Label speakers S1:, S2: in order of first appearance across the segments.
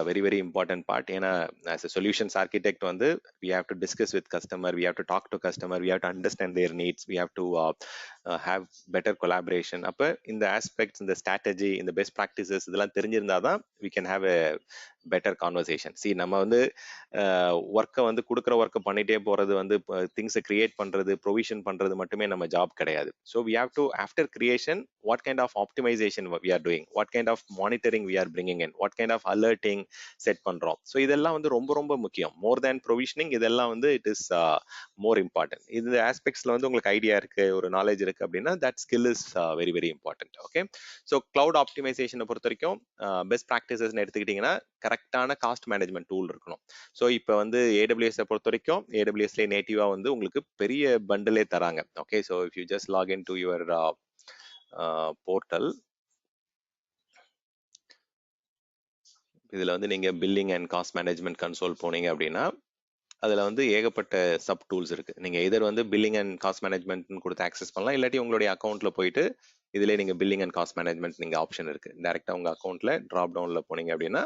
S1: very very important part. ஏன்னா as a solutions architect வந்து we have to discuss with customer, we have to talk to customer, we have to understand their needs, we have to have better collaboration. அப்ப இந்த aspects, இந்த strategy, இந்த best practices இதெல்லாம் தெரிஞ்சிருந்தாதான் we can have a better conversation. See, நம்ம வந்து ஒர்க்கை வந்து கொடுக்குற ஒர்க்கை பண்ணிட்டே போறது வந்து திங்ஸை கிரியேட் பண்றது, ப்ரொவிஷன் பண்றது மட்டுமே நம்ம ஜாப் கிடையாது. So we have to, after creation, what kind of optimization we are doing, what kind of monitoring we are bringing in, what kind of alerting set பண்றோம். ஸோ இதெல்லாம் வந்து ரொம்ப ரொம்ப முக்கியம். மோர் தேன் ப்ரொவிஷனிங் இதெல்லாம் வந்து இட் இஸ் மோர் இம்பார்ட்டன்ட். இந்த ஆஸ்பெக்ட்ஸ்ல வந்து உங்களுக்கு ஐடியா இருக்கு, ஒரு நாலேஜ் இருக்கு அப்படின்னா that skill is very very important. Okay, so cloud ஆப்டிமைசேஷனை பொறுத்த வரைக்கும் பெஸ்ட் ப்ராக்டிசஸ்ன்னு எடுத்துக்கிட்டீங்கன்னா கரெக்டான காஸ்ட் மேனேஜ்மெண்ட் டூல் இருக்கணும். ஸோ இப்போ வந்து ஏடபிள்யூஎஸ் பொறுத்த வரைக்கும் ஏடபிள்யூஎஸ்ல நேட்டிவா வந்து உங்களுக்கு பெரிய பண்டிலே தராங்க. Okay, so if you just login to your portal, இதுல வந்து நீங்க billing and cost management console போனீங்க அப்படின்னா அதுல வந்து ஏகப்பட்ட சப் டூல்ஸ் இருக்கு. நீங்க எதர் வந்து பில்லிங் அண்ட் காஸ்ட் மேனேஜ்மெண்ட் கொடுத்து ஆக்சஸ் பண்ணலாம், இல்லாட்டி உங்களுடைய அக்கௌண்ட்ல போயிட்டு இதுல நீங்க பில்லிங் அண்ட் காஸ்ட் மேனேஜ்மெண்ட் நீங்க ஆப்ஷன் இருக்கு. டைரக்டா உங்க அக்கௌண்ட்ல டிராப் டவுன்ல போனீங்க அப்படின்னா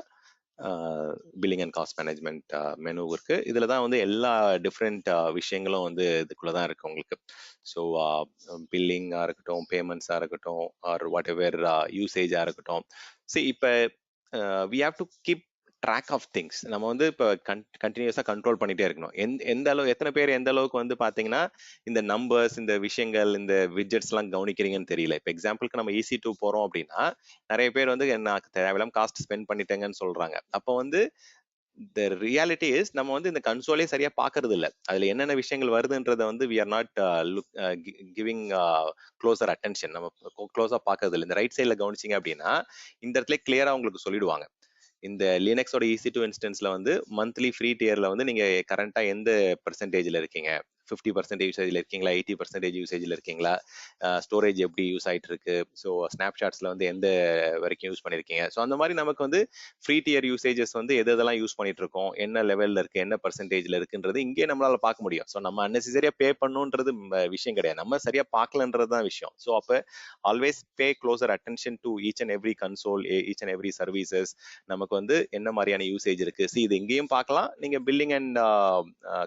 S1: billing and cost management menu இருக்கு. இதுல தான் வந்து எல்லா டிஃப்ரெண்ட் விஷயங்களும் வந்து இதுக்குள்ளதான் இருக்கு உங்களுக்கு. ஸோ பில்லிங்கா இருக்கட்டும், பேமெண்ட்ஸா இருக்கட்டும், ஆர் வாட் எவர் யூசேஜா இருக்கட்டும். சரி, இப்போ we have to keep track of things. நம்ம வந்து இப்போ கண்டினியூஸா கண்ட்ரோல் பண்ணிட்டே இருக்கணும். எந்த அளவு, எத்தனை பேர் எந்த அளவுக்கு வந்து பாத்தீங்கன்னா இந்த நம்பர்ஸ், இந்த விஷயங்கள், இந்த விட்ஜெட்ஸ் எல்லாம் கவனிக்கிறீங்கன்னு தெரியல. இப்போ எக்ஸாம்பிளுக்கு நம்ம EC2 போறோம் அப்படின்னா நிறைய பேர் வந்து எனக்கு தேவையில்லாம காஸ்ட் ஸ்பெண்ட் பண்ணிட்டேங்கன்னு சொல்றாங்க. அப்போ வந்து the reality is நம்ம வந்து இந்த கன்சோலே சரியா பாக்குறது இல்ல. அதுல என்னென்ன விஷயங்கள் வருதுன்றத வந்து we are not giving closer attention. நம்ம க்ளோஸா பாக்குறது இல்ல. இந்த ரைட் சைட்ல கவனிச்சீங்க அப்படின்னா இந்த இடத்துல கிளியரா உங்களுக்கு சொல்லிடுவாங்க. இந்த லினக்ஸோட EC2 இன்ஸ்டன்ஸ்ல வந்து மந்த்லி ஃப்ரீ டியர்ல வந்து நீங்க கரண்டா எந்த பெர்சன்டேஜ்ல இருக்கீங்க, 50% யூசேஜ்ல இருக்கீங்களா, 80% யூசேஜ்ல இருக்கீங்களா, ஸ்டோரேஜ் எப்படி யூஸ் ஆயிட்டு இருக்கு, ஸோ ஸ்னாப்ஷாட்ஸ்ல வந்து எந்த வரைக்கும் யூஸ் பண்ணிருக்கீங்க. ஸோ அந்த மாதிரி நமக்கு வந்து ஃப்ரீ டியர் யூசேஜஸ் வந்து எது எதெல்லாம் யூஸ் பண்ணிட்டு இருக்கோம், என்ன லெவல்ல இருக்கு, என்ன பெர்சன்டேஜ்ல இருக்குன்றது இங்கே நம்மளால பார்க்க முடியும். ஸோ நம்ம அன்னெசரியா பே பண்ணுன்றது விஷயம் கிடையாது, நம்ம சரியா பார்க்கலன்றது தான் விஷயம். ஸோ அப்போ always pay closer attention to each and every console, each and every services. நமக்கு வந்து என்ன மாதிரியான யூசேஜ் இருக்கு, சி இது இங்கேயும் பார்க்கலாம். நீங்க பில்லிங் அண்ட்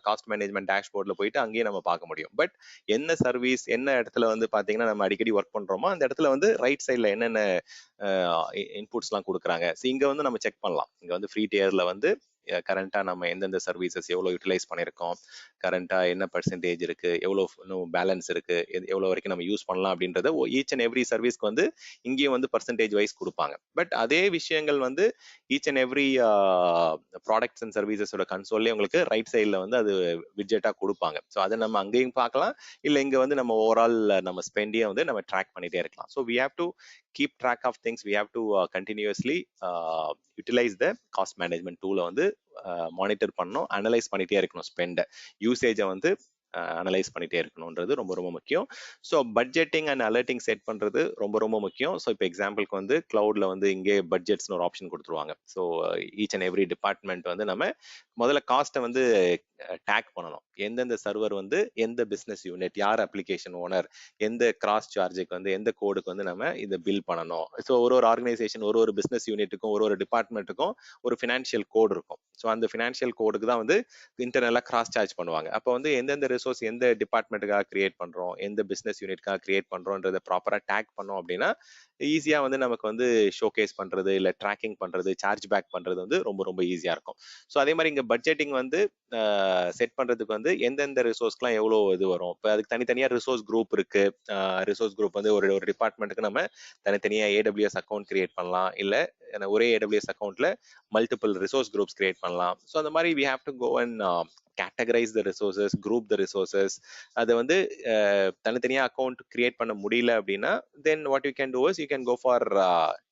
S1: காஸ்ட் மேனேஜ்மெண்ட் டேஷ்போர்ட்ல போயிட்டு அங்கேயும் நம்ம பார்க்க முடியும். பட் என்ன சர்வீஸ், என்ன இடத்துல வந்து பாத்தீங்கன்னா நம்ம அடிக்கடி ஒர்க் பண்றோமோ அந்த இடத்துல வந்து ரைட் சைட்ல என்னென்ன இன்புட்ஸ் எல்லாம் கொடுக்குறாங்க, இங்க வந்து நம்ம செக் பண்ணலாம். இங்க வந்து ஃப்ரீ டியர்ல வந்து கரண்டா நம்ம எந்தெந்த சர்வீசஸ் எவ்வளவு யூட்டிலைஸ் பண்ணிருக்கோம், கரண்டா என்ன பெர்சன்டேஜ் இருக்கு, எவ்வளவு இன்னும் பேலன்ஸ் இருக்கு, எவ்வளவு வரைக்கும் நம்ம யூஸ் பண்ணலாம் அப்படின்றத ஈச் அண்ட் எவ்ரி சர்வீஸ்க்கு வந்து இங்கேயும் வந்து பர்சன்டேஜ் வைஸ் கொடுப்பாங்க. பட் அதே விஷயங்கள் வந்து each and every products and சர்வீசஸோட கன்சோல்லே உங்களுக்கு ரைட் சைட்ல வந்து அது விட்ஜெட்டா கொடுப்பாங்க. ஸோ அதை நம்ம அங்கேயும் பார்க்கலாம், இல்லை இங்க வந்து நம்ம ஓவரால் நம்ம ஸ்பெண்டையும் வந்து நம்ம ட்ராக் பண்ணிட்டே இருக்கலாம். So we have to keep track of things, we have to continuously utilize the cost management tool வந்து மானிட்டர் பண்ணணும், அனலைஸ் பண்ணிட்டே இருக்கணும், ஸ்பெண்ட் யூசேஜை வந்து அனலைஸ் பண்ணிட்டே இருக்கணும்ன்றது ரொம்ப ரொம்ப முக்கியம். So budgeting and alerting set பண்றது ரொம்ப ரொம்ப முக்கியம். ஸோ இப்போ எக்ஸாம்பிளுக்கு வந்து கிளவுட்ல வந்து இங்கே பட்ஜெட்ஸ்னு ஒரு ஆப்ஷன் கொடுத்துருவாங்க. So each and every department வந்து நம்ம முதல்ல காஸ்ட்டை வந்து டேக் பண்ணணும். எந்தெந்த சர்வர் வந்து எந்த பிசினஸ் யூனிட், யார் அப்ளிகேஷன் ஓனர், எந்த கிராஸ் சார்ஜுக்கு வந்து எந்த கோடுக்கு வந்து நம்ம இதை பில் பண்ணணும். ஸோ ஒரு ஆர்கனைசேஷன், ஒரு பிசினஸ் யூனிட்டுக்கும் ஒரு டிபார்ட்மெண்ட்டுக்கும் ஒரு ஃபினான்ஷியல் கோடு இருக்கும். ஸோ அந்த ஃபினான்ஷியல் கோடுக்கு தான் வந்து இன்டர்னலா கிராஸ் சார்ஜ் பண்ணுவாங்க. அப்போ வந்து எந்தெந்த ரிசோர்ஸ் எந்த டிபார்ட்மெண்ட்டுக்காக கிரியேட் பண்றோம், எந்த பிசினஸ் யூனிட்காக கிரியேட் பண்றோம்ன்றதை ப்ராப்பரா டேக் பண்ணோம் அப்படின்னா ஈஸியா வந்து நமக்கு வந்து ஷோகேஸ் பண்றது, இல்ல ட்ராக்கிங் பண்றது, சார்ஜ் பேக் பண்றது வந்து ரொம்ப ரொம்ப ஈஸியா இருக்கும். ஸோ அதே மாதிரி இங்க பட்ஜெட்டிங் வந்து செட் பண்றதுக்கு வந்து எந்தெந்த ரிசோர்ஸ்க்குலாம் எவ்வளோ இது வரும். இப்போ அதுக்கு தனித்தனியா ரிசோர்ஸ் குரூப் இருக்கு. ரிசோர்ஸ் குரூப் வந்து ஒரு டிபார்ட்மெண்ட்டுக்கு நம்ம தனித்தனியா AWS அக்கௌண்ட் கிரியேட் பண்ணலாம், இல்ல ஒரே AWS அக்கௌண்ட்ல மல்டிபிள் ரிசோர்ஸ் குரூப்ஸ் கிரியேட் பண்ணலாம். ஸோ அந்த மாதிரி we have to go and categorize the resources, group the resources. அதை வந்து தனித்தனியா அக்கௌண்ட் கிரியேட் பண்ண முடியல அப்படின்னா then what you can do is you can go for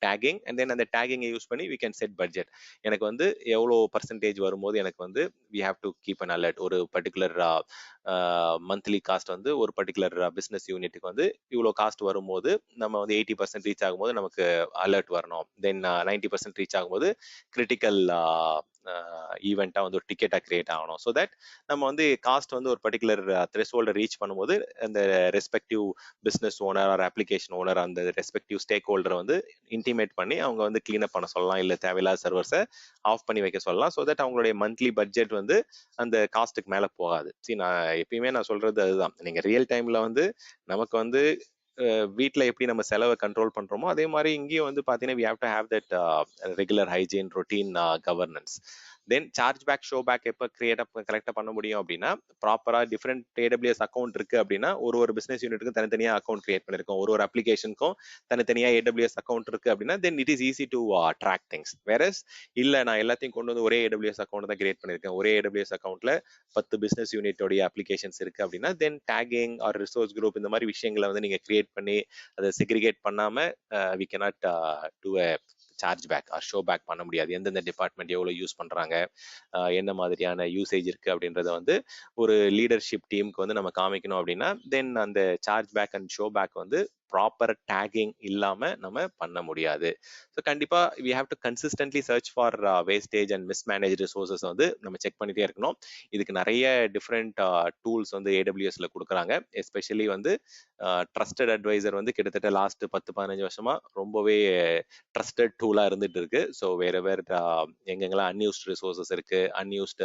S1: tagging, and then அந்த tagging யூஸ் பண்ணி we can set budget. எனக்கு வந்து எவ்வளோ பர்சன்டேஜ் வரும்போது எனக்கு வந்து we have to keep an alert. ஒரு பர்டிகுலர் மந்த்லி காஸ்ட் வந்து ஒரு பர்டிகுலர் பிசினஸ் யூனிட்டுக்கு வந்து இவ்வளோ காஸ்ட் வரும்போது நம்ம வந்து 80% ரீச் ஆகும்போது நமக்கு அலர்ட் வரணும். தென் 90% ரீச் ஆகும்போது கிரிட்டிக்கல் ஈவெண்ட்டாக வந்து ஒரு டிக்கெட்டாக கிரியேட் ஆகணும். ஸோ தட் நம்ம வந்து காஸ்ட் வந்து ஒரு பர்டிகுலர் த்ரெஷ்ஹோல்டை ரீச் பண்ணும்போது அந்த respective business owner R application owner அந்த ரெஸ்பெக்டிவ் ஸ்டேக் ஹோல்டரை வந்து இன்டிமேட் பண்ணி அவங்க வந்து கிளீன் அப் பண்ண சொல்லலாம், இல்லை தேவையில்லாத சர்வர்ஸை ஆஃப் பண்ணி வைக்க சொல்லலாம். ஸோ தட் அவங்களுடைய மந்த்லி பட்ஜெட் வந்து அந்த காஸ்ட்டுக்கு மேலே போகாது. சரி, நான் எப்பயுமே நான் சொல்றது அதுதான். நீங்கள் ரியல் டைமில் வந்து நமக்கு வந்து வீட்டில் எப்படி நம்ம செலவை கண்ட்ரோல் பண்ணுறோமோ அதே மாதிரி இங்கேயும் வந்து பார்த்தீங்கன்னா we have to have that regular hygiene routine governance. Then charge back show back எப்போ கரெக்டாக பண்ண முடியும் அப்படின்னா ப்ராப்பராக டிஃப்ரெண்ட் AWS அக்கௌண்ட் இருக்குது அப்படின்னா ஒரு பிஸ்னஸ் யூனிட்டுக்கும் தனித்தனியாக அக்கௌண்ட் கிரியேட் பண்ணியிருக்கோம், ஒரு அப்ளிகேஷனுக்கும் தனித்தனியாக AWS அக்கௌண்ட் இருக்குது அப்படின்னா then it is easy to track things. வேறஸ் இல்லை நான் எல்லாத்தையும் கொண்டு வந்து ஒரே AWS அக்கௌண்ட் தான் கிரியேட் பண்ணியிருக்கேன், ஒரே AWS அக்கௌண்ட்டில் 10 பிஸ்னஸ் யூனிட்டோடைய அப்ளிகேஷன்ஸ் இருக்குது அப்படின்னா தென் டேகிங் ஆர் ரிசோர்ஸ் குரூப் இந்த மாதிரி விஷயங்களை வந்து நீங்கள் கிரியேட் பண்ணி அதை செக்ரிகேட் பண்ணாமல் we cannot do a charge back or show back பண்ண முடியாது. எந்தெந்த டிபார்ட்மெண்ட் எவ்வளோ யூஸ் பண்ணுறாங்க, என்ன மாதிரியான யூசேஜ் இருக்குது அப்படின்றத வந்து ஒரு லீடர்ஷிப் டீமுக்கு வந்து நம்ம காமிக்கணும் அப்படின்னா தென் அந்த charge back and show back வந்து ப்ராப்பர் டேகிங் இல்லாமல் நம்ம பண்ண முடியாது. ஸோ கண்டிப்பாக we have to consistently search for wastage and mismanage resources வந்து நம்ம செக் பண்ணிட்டே இருக்கணும். இதுக்கு நிறைய டிஃப்ரெண்ட் டூல்ஸ் வந்து AWSல கொடுக்குறாங்க. எஸ்பெஷலி வந்து ட்ரஸ்டட் அட்வைசர் வந்து கிட்டத்தட்ட லாஸ்ட் 10-15 வருஷமா ரொம்பவே ட்ரஸ்டட் டூலாக இருந்துட்டு இருக்கு. ஸோ வேற எங்கெங்கெல்லாம் அன்யூஸ்ட் ரிசோர்ஸஸ் இருக்கு, unused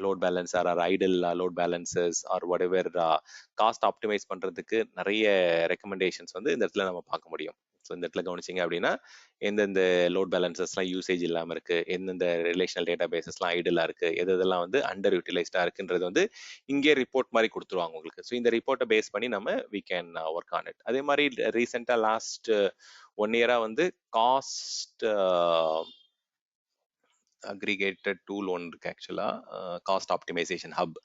S1: load balancer or idle load balances or whatever cost optimize பண்ணுறதுக்கு நிறைய ரெக்கமெண்டேஷன்ஸ் வந்து இந்த இடத்துல நம்ம பார்க்க முடியும். ஸோ இந்த இடத்துல கவனிச்சிங்க அப்படின்னா எந்தெந்த லோட் பேலன்சஸ்லாம் யூசேஜ் இல்லாமல் இருக்குது, எந்தெந்த ரிலேஷனல் டேட்டா பேசஸ்லாம் ஐடிலாக இருக்குது, எதெல்லாம் வந்து அண்டர் யூட்டிலைஸ்டாக இருக்குன்றது வந்து இங்கே ரிப்போர்ட் மாதிரி கொடுத்துருவாங்க உங்களுக்கு. ஸோ இந்த ரிப்போர்ட்டை பேஸ் பண்ணி நம்ம we can work on it. அதே மாதிரி ரீசெண்டாக லாஸ்ட் 1 இயராக வந்து காஸ்ட் அக்ரிகேட்டட் டூல் ஒன்று இருக்கு ஆக்சுவலாக, காஸ்ட் ஆப்டிமைசேஷன் ஹப்.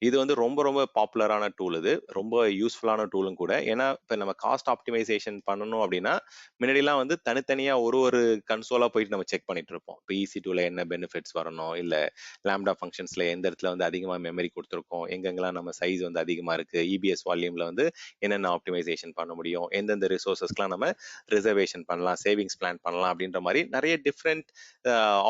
S1: இது வந்து ரொம்ப ரொம்ப பாப்புலரான டூல், இது ரொம்ப யூஸ்ஃபுல்லான டூலும் கூட. ஏன்னா இப்போ நம்ம காஸ்ட் ஆப்டிமைசேஷன் பண்ணணும் அப்படின்னா முன்னாடிலாம் வந்து தனித்தனியாக ஒரு கன்சோலாக போயிட்டு நம்ம செக் பண்ணிட்டு இருப்போம். இப்போ EC2ல என்ன பெனிஃபிட்ஸ் வரணும், இல்லை லாம்டா ஃபங்க்ஷன்ஸில் எந்த இடத்துல வந்து அதிகமாக மெமரி கொடுத்துருக்கோம், எங்கெங்கெல்லாம் நம்ம சைஸ் வந்து அதிகமாக இருக்குது, EBS வால்யூமில் வந்து என்னென்ன ஆப்டிமைசேஷன் பண்ண முடியும், எந்தெந்த ரிசோர்ஸஸ்க்கெலாம் நம்ம ரிசர்வேஷன் பண்ணலாம், சேவிங்ஸ் பிளான் பண்ணலாம் அப்படின்ற மாதிரி நிறைய டிஃப்ரெண்ட்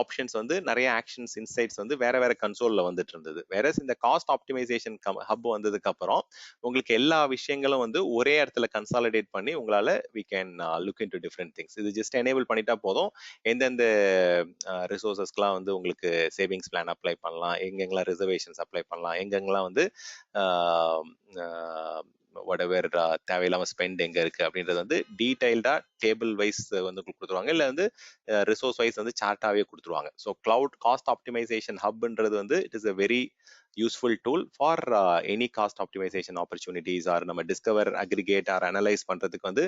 S1: ஆப்ஷன்ஸ் வந்து நிறைய ஆக்ஷன்ஸ் இன்சைட்ஸ் வந்து வேற கன்சோல்ல வந்துட்டு இருந்தது. வேற இந்த காஸ்ட் ஆப்டிமைசேஷன் ஹப் வந்ததுக்கு அப்புறம் உங்களுக்கு எல்லா விஷயங்களும் வந்து ஒரே இடத்துல கன்சாலிடேட் பண்ணி உங்களால we can look into different things. இது ஜஸ்ட் எனேபிள் பண்ணிட்டா போதும், எந்தெந்த ரிசோர்ஸஸ்க்குலாம் வந்து உங்களுக்கு சேவிங்ஸ் பிளான் அப்ளை பண்ணலாம், எங்கெங்கெல்லாம் ரிசர்வேஷன்ஸ் அப்ளை பண்ணலாம், எங்கெங்கெல்லாம் வந்து whatever தேவையில்லாம ஸ்பெண்ட் எங்க இருக்கு அப்படின்றது வந்து டீடைல்டா டேபிள் வைஸ் வந்து கொடுத்துருவாங்க, இல்லை வந்து ரிசோர்ஸ் வைஸ் வந்து சார்ட்டாவே கொடுத்துருவாங்க. ஸோ கிளவுட் காஸ்ட் ஆப்டிமைசேஷன் ஹப்ன்றது வந்து it is a very useful tool for any cost optimisation opportunities or நம்ம டிஸ்கவர் அக்ரிகேட் ஆர் அனலைஸ் பண்றதுக்கு வந்து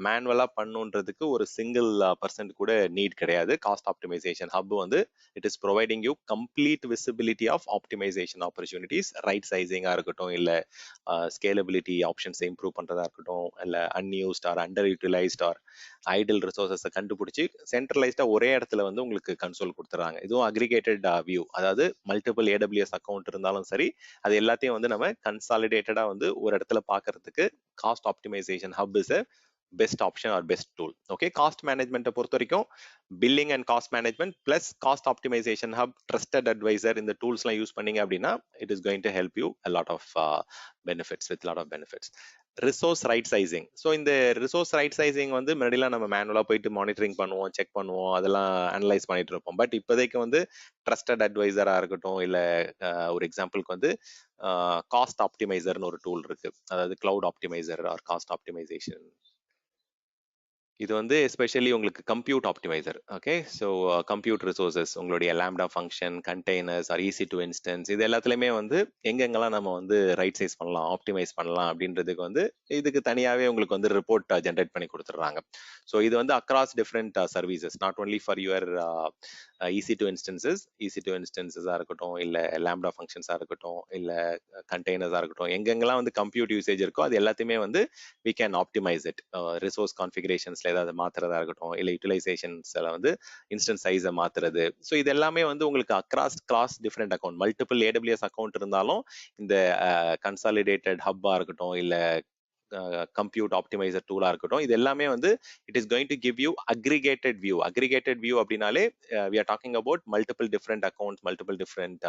S1: மேனுவலா பண்ணுன்றதுக்கு ஒரு சிங்கிள் பர்சன்ட் கூட நீட் கிடையாது. காஸ்ட் ஆப்டிமைசேஷன் ஹப் வந்து it is providing you complete visibility of optimisation opportunities. Right சைசிங்கா இருக்கட்டும், இல்லை ஸ்கேலபிலிட்டி ஆப்ஷன்ஸை இம்ப்ரூவ் பண்றதா இருக்கட்டும், இல்லை unused or under utilised or idle ரிசோர்ஸஸை கண்டுபிடிச்சி சென்ட்ரலைஸ்டா ஒரே இடத்துல வந்து உங்களுக்கு கன்சோல் கொடுத்துறாங்க. இதுவும் அக்ரிகேட்டட் வியூ, அதாவது மல்டிபிள் AWS அக்கௌண்ட் இருந்தாலும் சரி அது எல்லாத்தையும் வந்து நம்ம கன்சாலிடேட்டடா வந்து ஒரு இடத்துல பார்க்கறதுக்கு cost optimisation hub is a best option or best tool. Okay, cost மேனேஜ்மெண்ட்டை பொறுத்த வரைக்கும் billing and cost management plus cost optimisation hub, trusted advisor, இந்த டூல்ஸ்லாம் யூஸ் பண்ணீங்க அப்படின்னா it is going to help you a lot of benefits with lot of benefits. Resource right sizing. So இந்த resource right sizing வந்து முன்னாடிலாம் நம்ம மேனுவலாக போயிட்டு மானிட்டரிங் பண்ணுவோம், செக் பண்ணுவோம், அதெல்லாம் அனலைஸ் பண்ணிட்டு இருப்போம். பட் இப்போதைக்கு வந்து ட்ரஸ்டட் அட்வைசராக இருக்கட்டும், இல்லை ஒரு எக்ஸாம்பிளுக்கு வந்து காஸ்ட் ஆப்டிமைசர்னு ஒரு டூல் இருக்கு, அதாவது cloud optimiser or cost optimisation. இது வந்து எஸ்பெஷலி உங்களுக்கு compute optimiser. Okay, so compute resources, உங்களுடைய lambda function, containers or EC2 instance, இது எல்லாத்துலேயுமே வந்து எங்கெங்கெல்லாம் நம்ம வந்து ரைட் சைஸ் பண்ணலாம், ஆப்டிமைஸ் பண்ணலாம் அப்படின்றதுக்கு வந்து இதுக்கு தனியாகவே உங்களுக்கு வந்து ரிப்போர்ட் ஜென்ரேட் பண்ணி கொடுத்துட்றாங்க. ஸோ இது வந்து across different services, not only for your EC2 இன்ஸ்டன்சஸாக இருக்கட்டும், இல்லை லாம்டா ஃபங்க்ஷன்ஸாக இருக்கட்டும், இல்லை கண்டெய்னர்ஸாக இருக்கட்டும், எங்கெங்கெல்லாம் வந்து கம்ப்யூட் யூசேஜ் இருக்கோ அது எல்லாத்தையுமே வந்து we can optimize it. Resource கான்ஃபிகரேஷன்ஸ்ல ஏதாவது மாத்துறதா இருக்கட்டும், இல்லை யூட்டிலைசேஷன்ஸ்ல வந்து இன்ஸ்டன்ஸ் சைஸை மாத்துறது. ஸோ இது எல்லாமே வந்து உங்களுக்கு across different account, multiple AWS account இருந்தாலும் இந்த கன்சாலிடேட்டட் ஹப்பா இருக்கட்டும், இல்லை கம்ப்யூட் ஆப்டிமைசர் டூலா இருக்கட்டும், இது எல்லாமே வந்து it is going to give you aggregated view அப்படின்னாலே we are talking about multiple different accounts, multiple different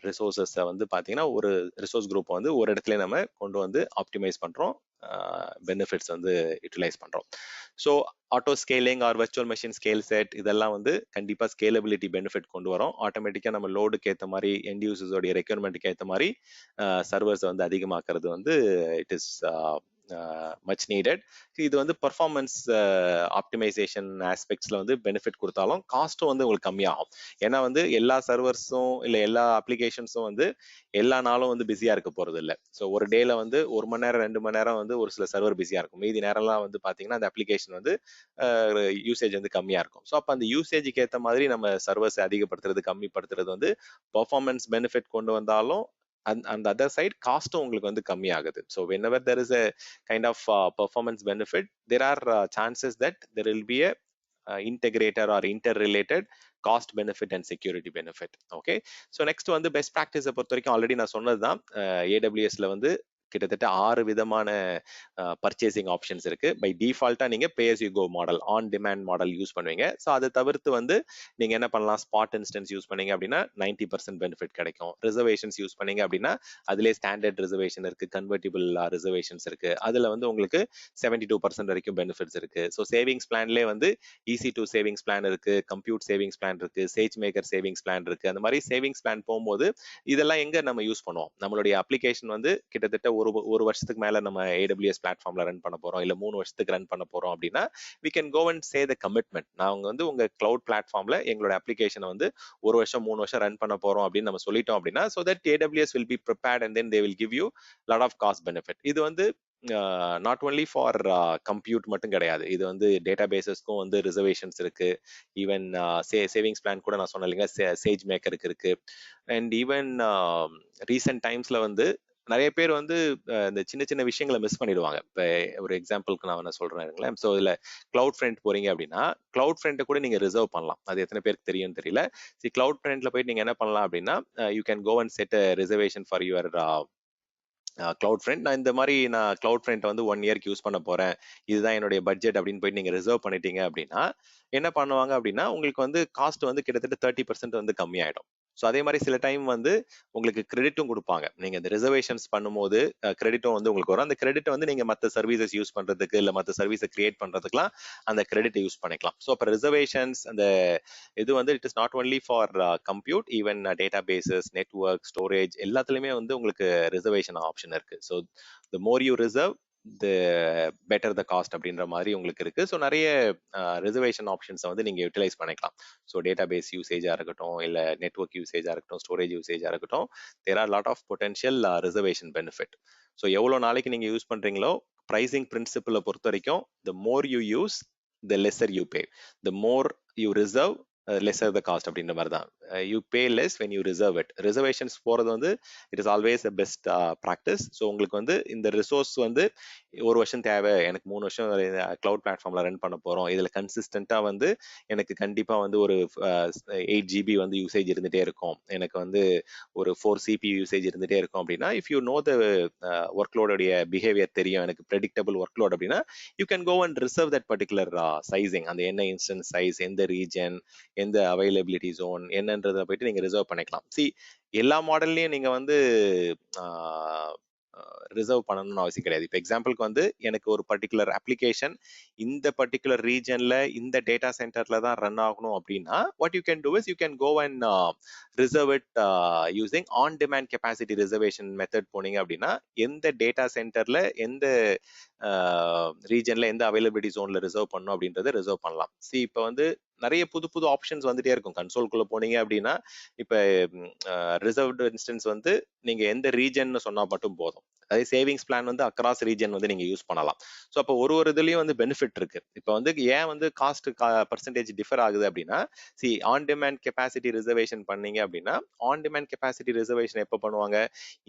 S1: ரிசோர்ஸஸை வந்து பார்த்தீங்கன்னா ஒரு ரிசோர்ஸ் குரூப் வந்து ஒரு இடத்துல நம்ம கொண்டு வந்து ஆப்டிமைஸ் பண்ணுறோம், பெனிஃபிட்ஸ் வந்து யூட்டிலைஸ் பண்ணுறோம். So auto scaling or virtual machine scale set இதெல்லாம் வந்து கண்டிப்பாக ஸ்கேலபிலிட்டி பெனிஃபிட் கொண்டு வரும். ஆட்டோமேட்டிக்காக நம்ம லோடுக்கு ஏற்ற மாதிரி எண்ட் யூசர்ஸோடைய ரெக்யர்மெண்ட்டுக்கு ஏற்ற மாதிரி சர்வர்ஸை வந்து அதிகமாக்குறது வந்து இட் இஸ் மச் நீடட். இது வந்து பர்ஃபார்மன்ஸ் ஆப்டிமைசேஷன் ஆஸ்பெக்ட்ஸ்ல வந்து பெனிஃபிட் கொடுத்தாலும் காஸ்ட்டும் வந்து உங்களுக்கு கம்மியாகும். ஏன்னா வந்து எல்லா சர்வர்ஸும் இல்லை எல்லா அப்ளிகேஷன்ஸும் வந்து எல்லா நாளும் வந்து பிஸியா இருக்க போறது இல்லை. ஸோ ஒரு டேல வந்து 1 மணி நேரம் 2 மணி நேரம் வந்து ஒரு சில சர்வர் பிஸியா இருக்கும். மீதி நேரம்லாம் வந்து பாத்தீங்கன்னா அந்த அப்ளிகேஷன் வந்து யூசேஜ் வந்து கம்மியா இருக்கும். ஸோ அப்போ அந்த யூசேஜுக்கு ஏற்ற மாதிரி நம்ம சர்வர்ஸை அதிகப்படுத்துறது கம்மிப்படுத்துறது வந்து பர்ஃபார்மன்ஸ் பெனிஃபிட் கொண்டு வந்தாலும் அந்த அதர் சைட் காஸ்ட்டும் உங்களுக்கு வந்து கம்மியாகுது. So whenever there is a kind of performance benefit, there are chances that there will be a integrator or interrelated cost benefit and security benefit. Okay, so next வந்து best ப்ராக்டிஸை பொறுத்த வரைக்கும் already நான் சொன்னது தான். ஏடபிள்யூஎஸ்ல வந்து கிட்டத்தட்ட 6 விதமான பர்ச்சேசிங் ஆப்ஷன்ஸ் இருக்கு. பை டிஃபால்ட்டா நீங்க பே as you go model, on demand model use பண்ணுவீங்க. ஸோ அதை தவிர்த்து வந்து நீங்க என்ன பண்ணலாம், ஸ்பாட் இன்ஸ்டன்ஸ் யூஸ் பண்ணீங்க அப்படின்னா 90% பெனிஃபிட் கிடைக்கும். ரிசர்வேஷன்ஸ் யூஸ் பண்ணீங்க அப்படின்னா அதுலேயே ஸ்டாண்டர்ட் ரிசர்வேஷன் இருக்கு, கன்வெர்டிபிள் ரிசர்வேஷன்ஸ் இருக்கு. அதுல வந்து உங்களுக்கு 72% வரைக்கும் பெனிஃபிட்ஸ் இருக்கு. ஸோ சேவிங்ஸ் பிளான்லேயே வந்து ஈஸி டு சேவிங்ஸ் பிளான் இருக்கு, கம்ப்யூட் சேவிங்ஸ் பிளான் இருக்கு, சேஜ் மேக்கர் சேவிங்ஸ் பிளான் இருக்கு. அந்த மாதிரி சேவிங்ஸ் பிளான் போகும்போது இதெல்லாம் எங்க நம்ம யூஸ் பண்ணுவோம், நம்மளுடைய அப்ளிகேஷன் வந்து கிட்டத்தட்ட ஒரு வருஷத்துக்கு மேல நம்ம AWS பிளாட்ஃபார்ம்ல ரன் பண்ண போறோம், இல்ல 3 வருஷத்துக்கு ரன் பண்ண போறோம் அப்படின்னா we can go and say the commitment. நாங்க வந்து உங்க கிளவுட் பிளாட்ஃபார்ம்ல எங்களோட அப்ளிகேஷனை வந்து 1 வருஷம் 3 வருஷம் ரன் பண்ண போறோம் அப்படின்னு நம்ம சொல்லிட்டோம் அப்படின்னா, so that AWS will be prepared and then they will give you lot of cost benefit. இது வந்து நாட் ஒன்லி ஃபார் கம்ப்யூட் மட்டும் கிடையாது, இது வந்து டேட்டா பேசஸ்க்கும் வந்து ரிசர்வேஷன்ஸ் இருக்கு. ஈவன் சேவிங்ஸ் பிளான் கூட நான் சொன்னேன் இல்லைங்க, சேஜ் மேக்கருக்கு இருக்கு. அண்ட் ஈவன் ரீசெண்ட் டைம்ஸ்ல வந்து நிறைய பேர் வந்து இந்த சின்ன சின்ன விஷயங்களை மிஸ் பண்ணிடுவாங்க. இப்போ ஒரு எக்ஸாம்பிளுக்கு நான் என்ன சொல்றேன், ஸோ இதில் கிளவுட் ஃப்ரண்ட் போறீங்க அப்படின்னா கிளவுட் ஃப்ரண்ட்டை கூட நீங்க ரிசர்வ் பண்ணலாம். அது எத்தனை பேருக்கு தெரியும்னு தெரியல. சரி, கிளவுட் ஃப்ரண்ட்ல போயிட்டு நீங்க என்ன பண்ணலாம் அப்படின்னா you can go and set reservation for your cloud front. நான் கிளவுட் ஃப்ரண்ட் வந்து 1 இயர்க்கு யூஸ் பண்ண போறேன், இதுதான் என்னுடைய பட்ஜெட் அப்படின்னு போயிட்டு நீங்க ரிசர்வ் பண்ணிட்டீங்க அப்படின்னா என்ன பண்ணுவாங்க அப்படின்னா உங்களுக்கு வந்து காஸ்ட் வந்து கிட்டத்தட்ட 30% வந்து கம்மியாயிடும். ஸோ அதே மாதிரி சில டைம் வந்து உங்களுக்கு கிரெடிட்டும் கொடுப்பாங்க. நீங்க இந்த ரிசர்வேஷன்ஸ் பண்ணும்போது கிரெடிட்டும் வந்து உங்களுக்கு வரும். அந்த கிரெடிட் வந்து நீங்க மற்ற சர்வீசஸ் யூஸ் பண்றதுக்கு இல்லை மற்ற சர்வீஸை கிரியேட் பண்றதுக்குலாம் அந்த கிரெடிட் யூஸ் பண்ணிக்கலாம். ஸோ அப்போ ரிசர்வேஷன்ஸ் அந்த இது வந்து it is not only for compute, even data bases, network, storage எல்லாத்துலயுமே வந்து உங்களுக்கு ரிசர்வேஷன் ஆப்ஷன் இருக்கு. So the more you reserve the better the cost அப்படின்ற மாதிரி உங்களுக்கு இருக்கு. ஸோ நிறைய ரிசர்வேஷன் ஆப்ஷன்ஸை வந்து நீங்க யூட்டிலைஸ் பண்ணிக்கலாம். ஸோ டேட்டா பேஸ் யூசேஜா இருக்கட்டும், இல்லை நெட்வொர்க் யூசேஜா இருக்கட்டும், ஸ்டோரேஜ் யூசேஜா இருக்கட்டும், there are lot of potential reservation benefit. So எவ்வளோ நாளைக்கு நீங்க யூஸ் பண்றீங்களோ ப்ரைசிங் பிரின்சிபிளை பொறுத்த வரைக்கும் the more you use the lesser you pay, the more you reserve lesser the cost அப்படின்ற மாதிரி தான். You pay less when you reserve it. Reservations போகிறது வந்து it is always a best practice. So உங்களுக்கு வந்து இந்த ரிசோர்ஸ் வந்து 1 வருஷம் தேவை, எனக்கு 3 வருஷம் கிளவுட் பிளாட்ஃபார்ம்ல ரன் பண்ண போறோம், இதுல கன்சிஸ்டண்டா வந்து எனக்கு கண்டிப்பா வந்து ஒரு 8 GB வந்து யூசேஜ் இருந்துட்டே இருக்கும், எனக்கு வந்து ஒரு 4 CPU யூசேஜ் இருந்துட்டே இருக்கும் அப்படின்னா, if you know the work லோடுடைய பிஹேவியர் தெரியும், எனக்கு ப்ரெடிக்டபிள் ஒர்க் லோட் அப்படின்னா you can go and reserve that particular sizing. அந்த என்ன இன்ஸ்டன்ஸ் சைஸ், எந்த ரீஜன், எந்த அவைலபிலிட்டி ஜோன் என்னன்றதை போயிட்டு நீங்க ரிசர்வ் பண்ணிக்கலாம். எல்லா மாடல்லையும் நீங்க வந்து ரிசர்வ் பண்ணணும்னு அவசியம் கிடையாது. இப்போ எக்ஸாம்பிளுக்கு வந்து எனக்கு ஒரு பர்டிகுலர் அப்ளிகேஷன் இந்த பர்டிகுலர் ரீஜன்ல இந்த டேட்டா சென்டர்ல தான் ரன் ஆகணும் அப்படின்னா what you can do is you can go and reserve it using on demand capacity reservation method போனீங்க அப்படின்னா எந்த டேட்டா சென்டர்ல எந்த ரீஜன்ல எந்த அவைலபிலிட்டி ஜோன்ல ரிசர்வ் பண்ணணும் அப்படின்றத ரிசர்வ் பண்ணலாம். இப்போ வந்து நிறைய புது புது ஆப்ஷன்ஸ் வந்துட்டே இருக்கும். கன்சோல்குள்ள போனீங்க அப்படின்னா இப்போ ரிசர்வ்டு இன்ஸ்டன்ஸ் வந்து நீங்க எந்த ரீஜன் சொன்னா மட்டும் போதும். அதே சேவிங்ஸ் பிளான் வந்து அக்ராஸ் ரீஜன் வந்து நீங்க யூஸ் பண்ணலாம். ஸோ அப்போ ஒரு இதுலயும் வந்து பெனிஃபிட் இருக்கு. இப்போ வந்து ஏன் வந்து காஸ்ட் பர்சன்டேஜ் டிஃபர் ஆகுது அப்படின்னா ஆன் டிமாண்ட் கெப்பாசிட்டி ரிசர்வேஷன் பண்ணீங்க அப்படின்னா ஆன் டிமாண்ட் கெப்பாசிட்டி ரிசர்வேஷன் எப்போ பண்ணுவாங்க,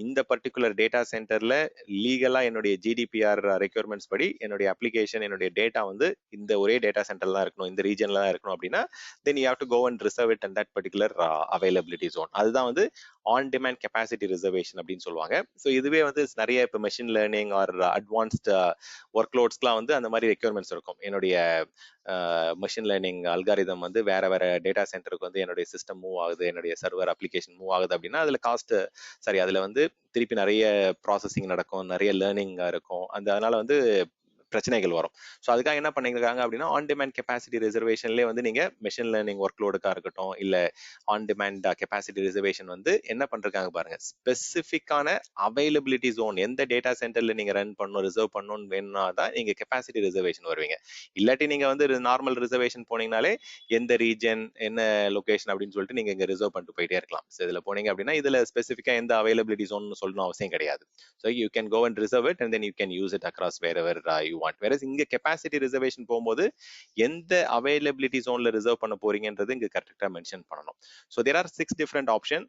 S1: இந்த பர்டிகுலர் டேட்டா சென்டர்ல லீகலா என்னுடைய GDPR ரெக்யர்மெண்ட்ஸ் படி என்னுடைய அப்ளிகேஷன் என்னுடைய டேட்டா வந்து இந்த ஒரே டேட்டா சென்டர்ல தான் இருக்கணும், இந்த ரீஜன்ல தான் இருக்கணும் அப்படின்னா then you have to go and reserve it in that particular availability zone. அதுதான் வந்து ஆன் டிமாண்ட் கெப்பாசிட்டி ரிசர்வேஷன் அப்படின்னு சொல்லுவாங்க. ஸோ இதுவே வந்து நிறைய இப்போ machine learning or advanced work லோட்ஸ்க்குலாம் வந்து அந்த மாதிரி ரெக்யர்மெண்ட்ஸ் இருக்கும். என்னுடைய மெஷின் லேர்னிங் அல்காரிதம் வந்து வேற வேற டேட்டா சென்டருக்கு வந்து என்னுடைய சிஸ்டம் மூவ் ஆகுது, என்னுடைய சர்வர் அப்ளிகேஷன் மூவ் ஆகுது அப்படின்னா அதுல காஸ்ட் சரி, அதுல வந்து திருப்பி நிறைய ப்ராசஸிங் நடக்கும், நிறைய லேர்னிங் இருக்கும். அதனால வந்து பிரச்சனைகள் வரும். ஸோ அதுக்காக என்ன பண்ணிருக்காங்க அப்படின்னா ஆன் டிமாண்ட் கெப்பாசிட்டி ரிசர்வேஷன்லேயே வந்து நீங்க மெஷின் லேர்னிங் ஒர்க் லோடுக்கா இருக்கட்டும், இல்ல ஆன் டிமாண்ட் கெப்பாசிட்டி ரிசர்வேஷன் வந்து என்ன பண்றாங்க பாருங்க, ஸ்பெசிஃபிக்கான அவைலபிலிட்டி ஜோன் எந்த டேட்டா சென்டர்ல நீங்க ரன் பண்ணணும் ரிசர்வ் பண்ணணும்னு வேணும்னா தான் நீங்க கெப்பாசிட்டி ரிசர்வேஷன் வருவீங்க. இல்லாட்டி நீங்க வந்து நார்மல் ரிசர்வேஷன் போனீங்கனாலே எந்த ரீஜன் என்ன லொகேஷன் அப்படின்னு சொல்லிட்டு நீங்க இங்க ரிசர்வ் பண்ணிட்டு போயிட்டே இருக்கலாம். ஸோ இதுல போனீங்க அப்படின்னா இதுல ஸ்பெசிஃபிக்கா எந்த அவைலபிலிட்டி ஜோன் சொல்லணும் அவசியம் கிடையாது. So you can go and reserve it and then you can use it across wherever you want. வேற இங்க கெப்பாசிட்டி ரிசர்வேஷன் போகும்போது எந்த அவைலபிலிட்டி ஜோன்ல ரிசர்வ் பண்ண போறீங்கன்றது இங்க கரெக்டா மென்ஷன் பண்ணணும். So there are 6 different option: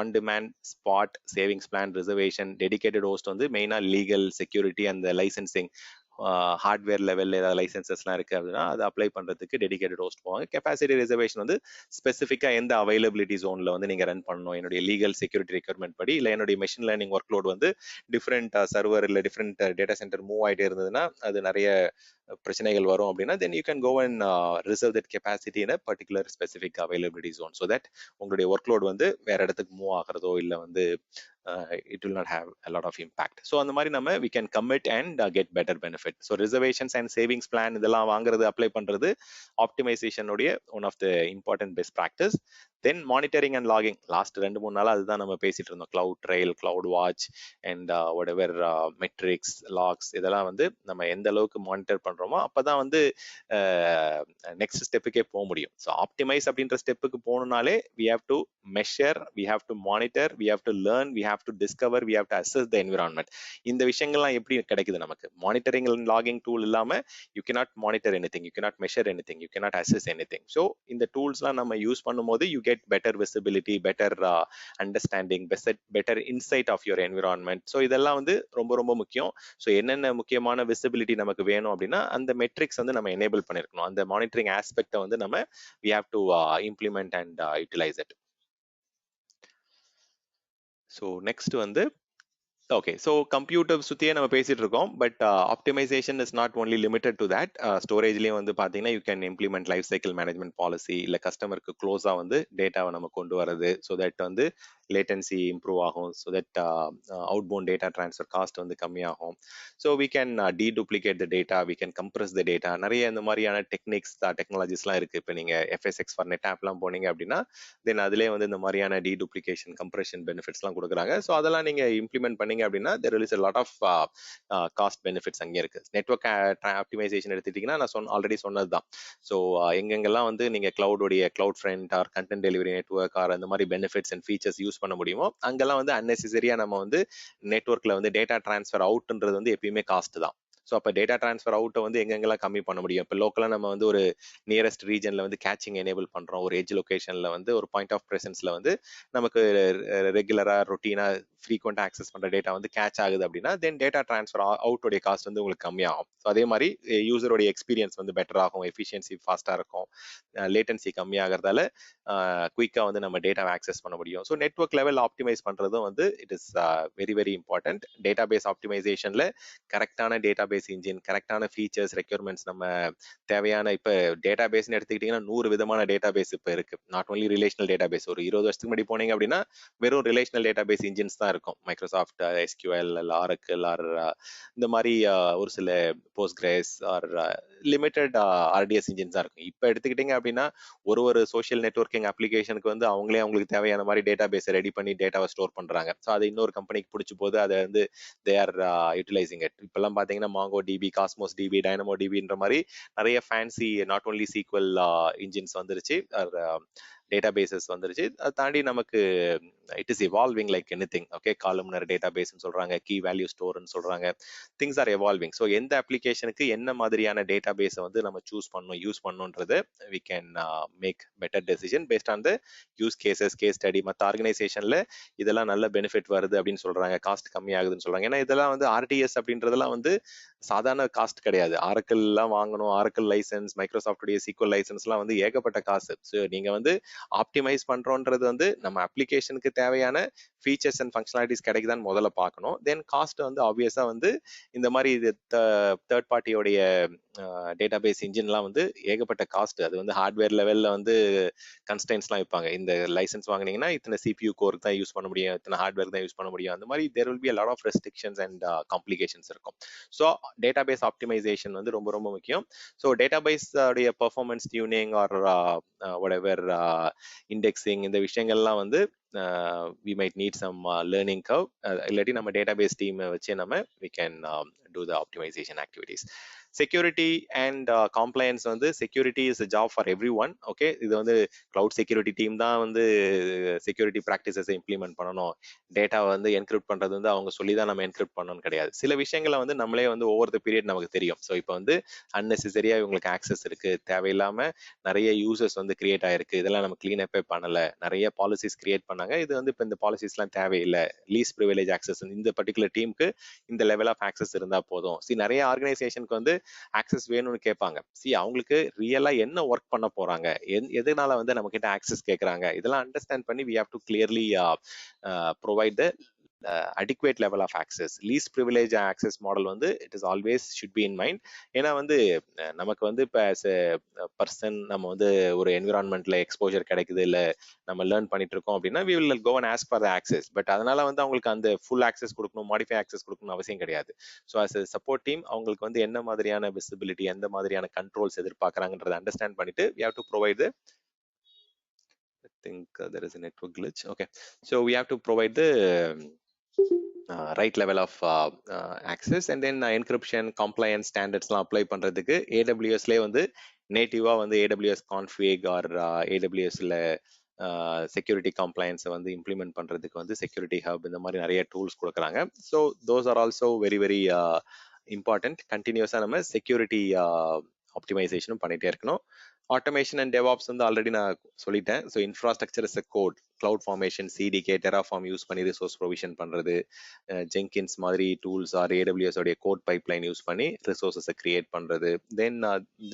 S1: on demand, spot, savings plan, reservation, dedicated host வந்து மெயினா லீகல், செக்யூரிட்டி அந்த லைசன்சிங் ஹார்ட்வேர் லெவலில் ஏதாவது லைசன்சஸ்லாம் இருக்குது அப்படின்னா அதை அப்ளை பண்ணுறதுக்கு டெடிகேட்டட் ஹோஸ்ட் போவாங்க. கெப்பாசிட்டி ரிசர்வேஷன் வந்து ஸ்பெசிஃபிக்காக எந்த அவைலபிலிட்டி ஜோனில் வந்து நீங்கள் ரன் பண்ணணும், என்னுடைய லீகல் செக்யூரிட்டி ரெக்யர்மெண்ட் படி, இல்லை என்னுடைய மெஷின் லேர்னிங் ஒர்க் லோட் வந்து டிஃப்ரெண்ட் சர்வர் இல்லை டிஃப்ரெண்ட் டேட்டா சென்டர் மூவ் ஆகிட்டே இருந்ததுன்னா அது நிறைய பிரச்சனைகள் வரும் அப்படின்னா then you can go and reserve that capacity in a particular specific availability zone. So that உங்களுடைய ஒர்க் லோட் வந்து வேற இடத்துக்கு மூவ் ஆகிறதோ இல்லை வந்து it will not have a lot of impact. So அந்த மாதிரி நம்ம we can commit and get better benefit. So reservations and savings plan இதெல்லாம் வாங்குறது அப்ளை பண்றது ஆப்டிமைசேஷன் உடைய one of the important best practice. Then monitoring and logging, last 2-3 நாளா அதுதான் நம்ம பேசிட்டு இருந்தோம். cloud trail, cloud watch and whatever metrics, logs இதெல்லாம் வந்து நம்ம எந்த அளவுக்கு மானிட்டர் பண்றோமோ அப்பதான் வந்து நெக்ஸ்ட் ஸ்டெப்புக்கே போக முடியும். ஸோ ஆப்டிமைஸ் அப்படின்ற ஸ்டெப்புக்கு போகணும்னாலே we have to measure, we have to monitor, we have to learn, we have to discover, we have to assess the environment. இந்த விஷயங்கள்லாம் எப்படி கிடைக்குது நமக்கு? மானிட்டரிங் அண்ட் லாகிங் டூல் இல்லாம you cannot monitor anything, you cannot measure anything, you cannot assess anything. So இந்த டூல்ஸ்லாம் நம்ம use பண்ணும்போது you get better visibility, better understanding, better insight of your environment. So இதெல்லாம் வந்து ரொம்ப ரொம்ப முக்கியம். ஸோ என்னென்ன முக்கியமான விசிபிலிட்டி நமக்கு வேணும் அப்படின்னா அந்த மெட்ரிக்ஸ் வந்து நம்ம எனேபிள் பண்ணிருக்கணும். அந்த மானிட்டரிங் ஆஸ்பெக்டை வந்து நம்ம we have to implement and utilize it. So next வந்து ஓகே, ஸோ கம்ப்யூட்டர் சுற்றியே நம்ம பேசிட்டு இருக்கோம். But optimization is not only limited to that. ஸ்டோரேஜ்லேயும் வந்து பார்த்தீங்கன்னா you can implement life cycle management policy, இல்லை கஸ்டமருக்கு க்ளோஸாக வந்து டேட்டாவை நம்ம கொண்டு வரது. ஸோ தட் வந்து லேட்டன்சி இம்ப்ரூவ் ஆகும். So that outbound data transfer cost வந்து கம்மியாகும். So we can deduplicate the data, we can compress the data. நிறைய இந்த மாதிரியான டெக்னிக்ஸ் டெக்னாலஜிஸ்லாம் இருக்குது. இப்போ நீங்கள் FSx ஃபார் நெட் ஆப்லாம் போனீங்க அப்படின்னா தென் அதிலே வந்து இந்த மாதிரியான டீடூப்ளிகேஷன் கம்ப்ரெஷன் பெனிஃபிட்ஸ்லாம் கொடுக்குறாங்க. ஸோ அதெல்லாம் நீங்கள் இம்ப்ளிமெண்ட் பண்ணீங்க அப்படின்னா there is a lot of cost benefits அங்கே இருக்கு. நெட்வொர்க் ஆப்டிமைசேஷன் எடுத்துட்டீங்கன்னா நான் ஆல்ரெடி சொன்னதுதான். ஸோ எங்கெங்கெல்லாம் வந்து நீங்க கிளவுடைய CloudFront or content delivery network or அந்த மாதிரி பெனிஃபிட்ஸ் அண்ட் ஃபீச்சர்ஸ் யூஸ் பண்ண முடியுமோ அங்கெல்லாம் வந்து அன்னெசரியா நம்ம வந்து நெட்வொர்க்ல வந்து டேட்டா டிரான்ஸ்ஃபர் அவுட்ன்றது வந்து எப்பயுமே காஸ்ட் தான். ஸோ அப்போ டேட்டா டிரான்ஸ்ஃபர் அவுட்டை வந்து எங்கெங்கெல்லாம் கம்மி பண்ண முடியும்? இப்போ லோக்கலாக நம்ம வந்து ஒரு நியரஸ்ட் ரீஜனில் வந்து கேச்சிங் எனேபிள் பண்ணுறோம், ஒரு எட்ஜ் லொக்கேஷனில் வந்து ஒரு பாயிண்ட் ஆஃப் ப்ரெசன்ஸில் வந்து நமக்கு ரெகுலராக ரொட்டீனாக ஃப்ரீக்வெண்ட்டாக ஆக்சஸ் பண்ணுற டேட்டா வந்து கேட்ச் ஆகுது அப்படின்னா தென் டேட்டா டிரான்ஸ்ஃபர் அவுட்டோடைய காஸ்ட் வந்து உங்களுக்கு கம்மியாகும். ஸோ அதே மாதிரி யூசருடைய எக்ஸ்பீரியன்ஸ் வந்து பெட்டர் ஆகும், எஃபிஷியன்சி ஃபாஸ்ட்டாக இருக்கும், லேட்டன்சி கம்மியாகிறதால குயிக்காக வந்து நம்ம டேட்டாவை ஆக்சஸ் பண்ண முடியும். ஸோ நெட்வொர்க் லெவல் ஆப்டிமைஸ் பண்ணுறதும் வந்து it is very very important. Database ஆப்டிமைசேஷனில் கரெக்டான டேட்டா பேஸ் இன்ஜின், கரெக்டான ஃபீச்சர்ஸ், ரெக்யர்மெண்ட்ஸ், நம்ம தேவையான இப்போ டேட்டா பேஸ்ன்னு எடுத்துக்கிட்டிங்கன்னா 100 விதமான டேட்டா பேஸ் இப்போ இருக்கு. Not only relational data base. ஒரு 20 வருஷத்துக்கு முன்னாடி போனீங்க அப்படின்னா வெறும் ரிலேஷனல் டேட்டா பேஸ் இன்ஜின்ஸ் தான் இருக்கும். மைக்ரோசாஃப்ட் SQL, ஆரக்கிள் ஆர் இந்த மாதிரி ஒரு சில போஸ்ட்கிரேஸ் ஆர் லிமிட்டட் RDS இன்ஜின்ஸ் தான் இருக்கும். இப்போ எடுத்துக்கிட்டீங்க அப்படின்னா ஒரு சோஷியல் நெட்வொர்க்கிங் அப்ளிகேஷனுக்கு வந்து அவங்களுக்கு தேவையான மாதிரி டேட்டா பேஸை ரெடி பண்ணி டேட்டாவை ஸ்டோர் பண்றாங்க. ஸோ அது இன்னொரு கம்பெனிக்கு பிடிச்சி போது அதை வந்து தே ஆர் யூட்டிலைசிங் இட். இப்பெல்லாம் பார்த்தீங்கன்னா MongoDB, Cosmos DB, DynamoDBன்ற மாதிரி நிறைய fancy not only SQL engines வந்துருச்சு, டேட்டா பேசஸ் வந்துருச்சு. அதை தாண்டி நமக்கு it is evolving like anything. Okay, columnar data பேஸ்ன்னு சொல்றாங்க, கீ வேல்யூ ஸ்டோர்னு சொல்றாங்க. Things are evolving. ஸோ எந்த அப்ளிகேஷனுக்கு என்ன மாதிரியான டேட்டா பேஸை வந்து நம்ம யூஸ் பண்ணணுன்றது we can make better decision based on the use cases, case study. மற்ற ஆர்கனைசேஷன்ல இதெல்லாம் நல்ல பெனிஃபிட் வருது அப்படின்னு சொல்றாங்க, காஸ்ட் கம்மி ஆகுதுன்னு சொல்றாங்க. ஏன்னா இதெல்லாம் வந்து RTS அப்படின்றதெல்லாம் வந்து சாதாரண காஸ்ட் கிடையாது. ஆரக்கிள் எல்லாம் வாங்கணும், ஆரக்கிள் லைசன்ஸ், மைக்ரோசாஃப்ட் SQL லைசன்ஸ்லாம் வந்து ஏகப்பட்ட காசு. ஸோ நீங்க வந்து ஆப்டிமைஸ் பண்றோன்றது வந்து நம்ம அப்ளிகேஷனுக்கு தேவையான ஃபீச்சர்ஸ் அண்ட் ஃபங்க்ஷனாலிட்டிஸ் கிடைக்குதான்னு முதல்ல பார்க்கணும். தென் காஸ்ட் வந்து ஆப்வியஸா வந்து இந்த மாதிரி இது தேர்ட் பார்ட்டியோடைய டேட்டாபேஸ் இன்ஜின்லாம் வந்து ஏகப்பட்ட காஸ்ட். அது வந்து ஹார்ட்வேர் லெவல்ல வந்து கன்ஸ்டன்ஸ்லாம் வைப்பாங்க. இந்த லைசன்ஸ் வாங்குனீங்கன்னா இத்தனை சிபியூ கோருக்கு தான் யூஸ் பண்ண முடியும், இத்தனை ஹார்ட்வேர் தான் யூஸ் பண்ண முடியும். அந்த மாதிரி there will be a lot of restrictions and complications இருக்கும். ஸோ டேட்டாபேஸ் ஆப்டிமைசேஷன் வந்து ரொம்ப ரொம்ப முக்கியம். ஸோ டேட்டாபேஸ் உடைய performance tuning or whatever indexing இந்த விஷயங்கள்லாம் வந்து we might need some learning curve. இல்லாட்டி நம்ம டேட்டாபேஸ் டீம் வச்சு நம்ம we can do the optimization activities. Security and compliance வந்து security is a job for everyone. Okay, இது வந்து கிளவுட் செக்யூரிட்டி டீம் தான் வந்து செக்யூரிட்டி ப்ராக்டிசஸை இம்ப்ளிமெண்ட் பண்ணணும். டேட்டாவை வந்து என்கிரிப்ட் பண்றது வந்து அவங்க சொல்லி தான் நம்ம என்கிரிப்ட் பண்ணணும்னு கிடையாது. சில விஷயங்களை வந்து நம்மளே வந்து ஓவர் த பீரியட் நமக்கு தெரியும். ஸோ இப்போ வந்து அன்னெசரியா இவங்களுக்கு ஆக்சஸ் இருக்கு, தேவையில்லாம நிறைய யூசர்ஸ் வந்து கிரியேட் ஆயிருக்கு, இதெல்லாம் நம்ம கிளீன் அப்பே பண்ணல, நிறைய பாலிசிஸ் கிரியேட் பண்ணாங்க, இது வந்து இப்போ இந்த பாலிசிஸ்லாம் தேவையில்லை, லீஸ் ப்ரிவிலேஜ் ஆக்சஸ் இந்த பர்டிகுலர் டீமுக்கு இந்த லெவல் ஆஃப் ஆக்சஸ் இருந்தா போதும். நிறைய ஆர்கனைசேஷனுக்கு வந்து ஆக்சஸ் வேணும்னு கேட்பாங்க. அவங்களுக்கு ரியலா என்ன ஒர்க் பண்ண போறாங்க, எதனால வந்து நம்ம கிட்ட ஆக்சஸ் கேட்கறாங்க, இதெல்லாம் அண்டர்ஸ்டாண்ட் பண்ணி we have to clearly provide the adequate level of access. least privilege access model வந்து it is always should be in mind. ஏன்னா வந்து நமக்கு வந்து இப்போ as a person நம்ம வந்து ஒரு என்விரான்மெண்ட்ல எக்ஸ்போஜர் கிடைக்குது, இல்லை நம்ம லேர்ன் பண்ணிட்டு இருக்கோம் அப்படின்னா we will go and ask for the access. But அதனால வந்து அவங்களுக்கு அந்த ஃபுல் ஆக்சஸ் கொடுக்கணும், மாடிஃபை ஆக்சஸ் கொடுக்கணும் அவசியம் கிடையாது. So as a support team அவங்களுக்கு வந்து என்ன மாதிரியான விசிபிலிட்டி, எந்த மாதிரியான கண்ட்ரோல்ஸ் எதிர்பார்க்கறாங்கன்றதை அண்டர்ஸ்டாண்ட் பண்ணிட்டு we have to provide the I think there is a network glitch. Okay, so we have to provide the right level of access and then encryption compliance standardsலாம் apply பண்றதுக்கு AWSலயே வந்து நேட்டிவா வந்து AWS config or AWSல security கம்ப்ளைன்ஸை வந்து implement பண்றதுக்கு வந்து செக்யூரிட்டி ஹப் இந்த மாதிரி நிறைய டூல்ஸ் கொடுக்குறாங்க. So those are also very very important. கண்டினியூஸாக நம்ம செக்யூரிட்டி ஆப்டிமைசேஷனும் பண்ணிட்டே இருக்கணும். ஆட்டோமேஷன் அண்ட் டெவாப்ஸ் வந்து ஆல்ரெடி நான் சொல்லிட்டேன். So infrastructure is a code, cloud formation, CDK, Terraform use பண்ணி ரிசோர்ஸ் ப்ரொவிஷன் பண்றது, ஜெங்கின்ஸ் மாதிரி டூல்ஸ் ஆர் AWS உடைய கோட் பைப்லைன் யூஸ் பண்ணி ரிசோர்ஸஸை கிரியேட் பண்றது. தென்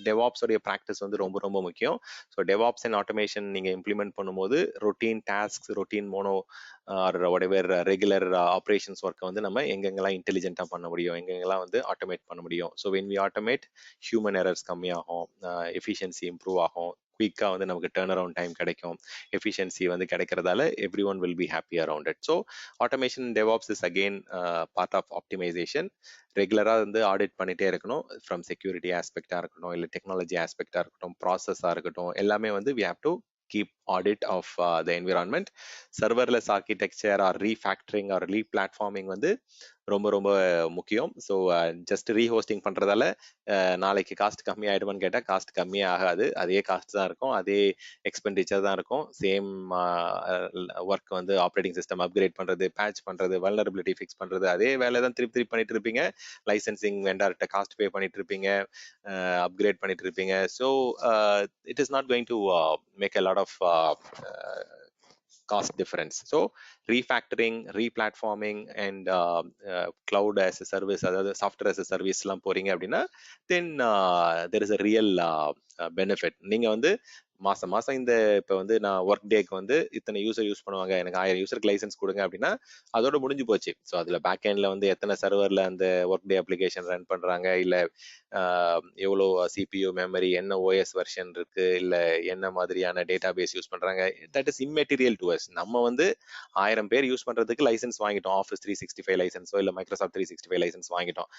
S1: டெவாப்ஸ் உடைய ப்ராக்டிஸ் வந்து ரொம்ப ரொம்ப முக்கியம். ஸோ டெவாப்ஸ் அண்ட் ஆட்டோமேஷன் நீங்க இம்ப்ளிமெண்ட் பண்ணும்போது routine task, routine mono or whatever regular operations ஒர்க்கை வந்து நம்ம எங்கெங்கெல்லாம் இன்டெலிஜென்ட்டாக பண்ண முடியும், எங்கெங்கெல்லாம் வந்து ஆட்டோமேட் பண்ண முடியும். So when we automate, human errors கம்மியாகும், எஃபிஷியன்சி இம்ப்ரூவ் ஆகும், குயிக்காக வந்து நமக்கு டேர்ன் அரவுண்ட் டைம் கிடைக்கும், எஃபிஷியன்சி வந்து கிடைக்கிறதால everyone will be happy around it. So automation DevOps is again part of optimization. ரெகுலராக வந்து ஆடிட் பண்ணிட்டே இருக்கணும். ஃப்ரம் செக்யூரிட்டி ஆஸ்பெக்டாக இருக்கட்டும், இல்லை டெக்னாலஜி ஆஸ்பெக்டாக இருக்கட்டும், ப்ராசஸாக இருக்கட்டும், எல்லாமே வந்து we have to keep audit of the environment. Serverless architecture or refactoring or replatforming வந்து ரொம்ப ரொம்ப முக்கியம். ஸோ ஜஸ்ட் ரீஹோஸ்டிங் பண்றதால நாளைக்கு காஸ்ட் கம்மி ஆயிடுமான்னு கேட்டால் காஸ்ட் கம்மியே ஆகாது. அதே காஸ்ட் தான் இருக்கும், அதே எக்ஸ்பெண்டிச்சர் தான் இருக்கும். சேம் ஒர்க் வந்து ஆப்ரேட்டிங் சிஸ்டம் அப்கிரேட் பண்றது, பேட்ச் பண்றது, வல்னரபிலிட்டி ஃபிக்ஸ் பண்றது, அதே வேலை தான் திருப்பி திருப்பி பண்ணிட்டு இருப்பீங்க. லைசன்சிங் வெண்டார்கிட்ட காஸ்ட் பே பண்ணிட்டு இருப்பீங்க, அப்கிரேட் பண்ணிட்டு இருப்பீங்க. So it is not going to make a lot of cost difference. So refactoring, replatforming and cloud as a service, அதாவது software as a service எல்லாம் போறீங்க அப்படின்னா then there is a real benefit. நீங்க வந்து மாசம் மாசம் இந்த இப்போ வந்து நான் ஒர்க் டேக்கு வந்து இத்தனை யூசர் யூஸ் பண்ணுவாங்க, எனக்கு 1000 யூசருக்கு லைசன்ஸ் கொடுங்க அப்படின்னா அதோட முடிஞ்சு போச்சு. ஸோ அதில் பேக் எண்டில் வந்து எத்தனை சர்வரில் அந்த ஒர்க் டே அப்ளிகேஷன் ரன் பண்ணுறாங்க, இல்லை எவ்வளோ சிபியூ மெமரி, என்ன ஓஎஸ் வெர்ஷன் இருக்கு, இல்லை என்ன மாதிரியான டேட்டா பேஸ் யூஸ் பண்ணுறாங்க, that is immaterial to us. நம்ம வந்து 1000 பேர் யூஸ் பண்ணுறதுக்கு லைசன்ஸ் வாங்கிட்டோம், ஆஃபீஸ் 365 லைசன்ஸோ இல்லை மைக்ரோசாஃப்ட் 365 லைசன்ஸ் வாங்கிட்டோம்.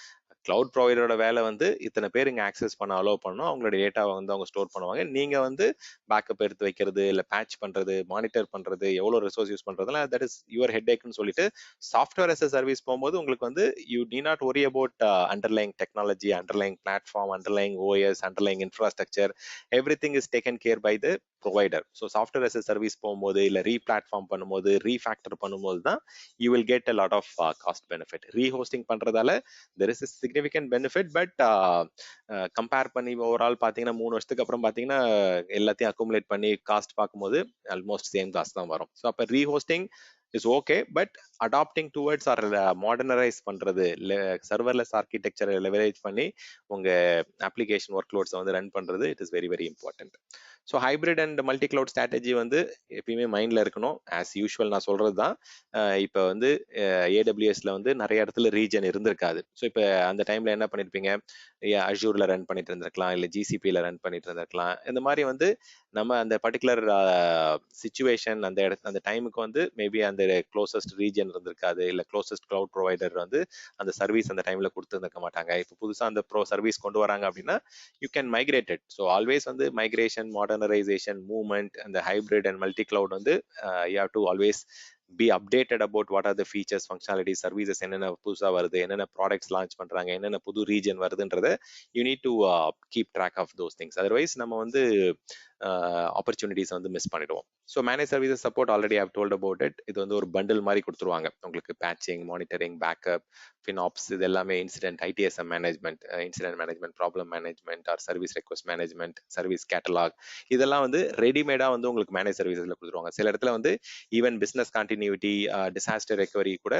S1: கிளவுட் ப்ரொவைடரோட வேலை வந்து இத்தனை பேர் இங்கே ஆக்சஸ் பண்ண அலோவ் பண்ணணும், அவங்களோட டேட்டாவை வந்து அவங்க ஸ்டோர் பண்ணுவாங்க. நீங்கள் வந்து பேக்கப் எடுத்து வைக்கிறது, இல்லை பேட்ச் பண்றது, மானிட்டர் பண்றது, எவ்வளோ ரிசோர்ஸ் யூஸ் பண்றதுலாம் தட் இஸ் யுவர் ஹெட்ஏக்னு சொல்லிட்டு சாஃப்ட்வேர் as a சர்வீஸ் போகும்போது உங்களுக்கு வந்து you need not worry about underlying technology, underlying platform, underlying OS, underlying infrastructure, everything is taken care by the provider. So software as a service போகும்போது, இல்லை replatform பண்ணும்போது, refactor பண்ணும்போது தான் you will get a lot of cost benefit. Rehosting பண்றதால there is a significant benefit, but compare பண்ணி overall பார்த்தீங்கன்னா 3 வருஷத்துக்கு அப்புறம் பார்த்தீங்கன்னா எல்லாத்தையும் அக்குமுலேட் பண்ணி காஸ்ட் பார்க்கும்போது ஆல்மோஸ்ட் சேம் காஸ்ட் தான் வரும். ஸோ அப்போ rehosting is okay, but adapting towards or modernize பண்றது, சர்வர்லெஸ் ஆர்கிடெக்சரை லெவரேஜ் பண்ணி உங்க அப்ளிகேஷன் ஒர்க் லோட்ஸை வந்து ரன் பண்றது, it is very very important. So hybrid and multi cloud strategy வந்து எப்பயுமே மைண்டில் இருக்கணும். ஆஸ் யூஷுவல் நான் சொல்கிறது தான். இப்போ வந்து ஏடபிள்யூஎஸ்ல வந்து நிறைய இடத்துல ரீஜன் இருந்திருக்காது. ஸோ இப்போ அந்த டைமில் என்ன பண்ணியிருப்பீங்க, அஷூரில் ரன் பண்ணிட்டு இருந்திருக்கலாம், இல்லை ஜிசிபியில் ரன் பண்ணிட்டு இருந்திருக்கலாம். இந்த மாதிரி வந்து நம்ம அந்த பர்டிகுலர் சுச்சுவேஷன் அந்த டைமுக்கு வந்து மேபி அந்த க்ளோசஸ்ட் ரீஜன் இருந்திருக்காது, இல்லை க்ளோசஸ்ட் க்ளவுட் ப்ரொவைடர் வந்து அந்த சர்வீஸ் அந்த டைமில் கொடுத்துருந்துருக்க மாட்டாங்க. இப்போ புதுசாக அந்த சர்வீஸ் கொண்டு வராங்க அப்படின்னா you can migrated. So always வந்து மைக்ரேஷன், மாடர்னரைசேஷன், மூவ்மெண்ட், அந்த ஹைப்ரிட் அண்ட் மல்டி கிளவுட் வந்து you have to always be updated about what are the features, functionalities, services, என்னென்ன புதுசா வருது, என்னென்ன ப்ராடக்ட்ஸ் லான்ச் பண்றாங்க, என்னென்ன புது ரீஜன் வருதுன்றத you need to keep track of those things. Otherwise நம்ம வந்து ஆப்பர்ச்சுனிட்டிஸ் வந்து மிஸ் பண்ணிடுவோம். So manage services support already have told about it. இது வந்து ஒரு பண்டில் மாதிரி கொடுத்துருவாங்க உங்களுக்கு. பேட்சிங், மானிட்டரிங், பேக்கப், ஃபினாப்ஸ், இது எல்லாமே incident, ITSM management, incident management, problem management or service request management, service catalog, இதெல்லாம் வந்து ரெடிமேடா வந்து உங்களுக்கு மேனேஜ் சர்வீசஸ்ல கொடுத்துருவாங்க. சில இடத்துல வந்து even business continuity, disaster recovery கூட